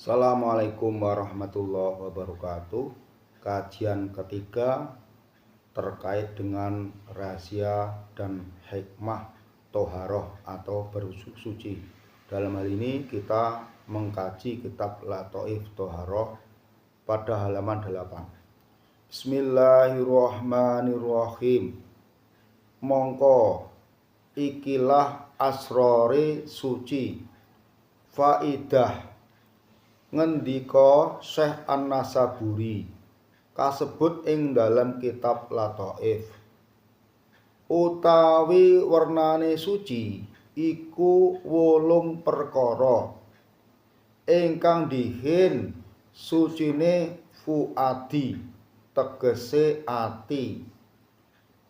Assalamualaikum warahmatullahi wabarakatuh. Kajian ketiga terkait dengan rahasia dan hikmah toharoh atau bersuci. Dalam hal ini kita mengkaji kitab Lataif Toharoh pada halaman 8. Bismillahirrahmanirrahim. Mongko ikilah asrore suci. Faidah ngendika Syekh An-Nasaburi kasebut ing dalam kitab Lataif. Utawi wernane suci iku 8 perkara ingkang dihin sucine fuadi tegese ati,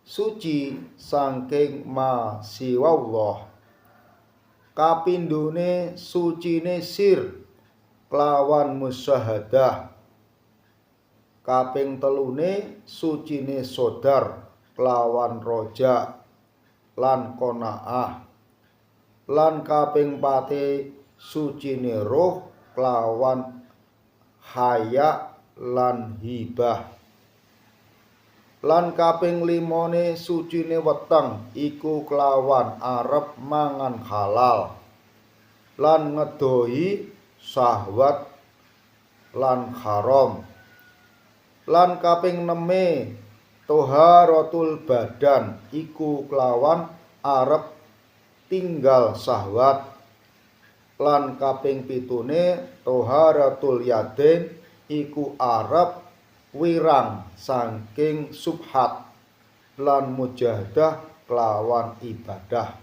suci saking ma siwallah. Kapindhone sucine sir kelawan musyahadah. Kaping telune sucine sodar kelawan roja lan qanaah. Lan kaping pate sucine roh kelawan haya lan hibah. Lan kaping 5 sucine weteng iku kelawan arep mangan halal lan ngedohi syahwat lan haram. Lan kaping 6 toharatul badan iku kelawan arep tinggal syahwat. Lan kaping 7 toharatul yadin iku arep wirang saking subhat lan mujahadah kelawan ibadah.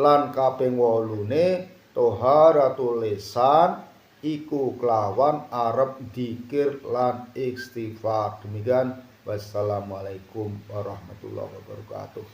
Lan kaping 8 toharatul lisan iku kelawan arep dzikir lan istighfar. Demikian, wassalamualaikum warahmatullahi wabarakatuh.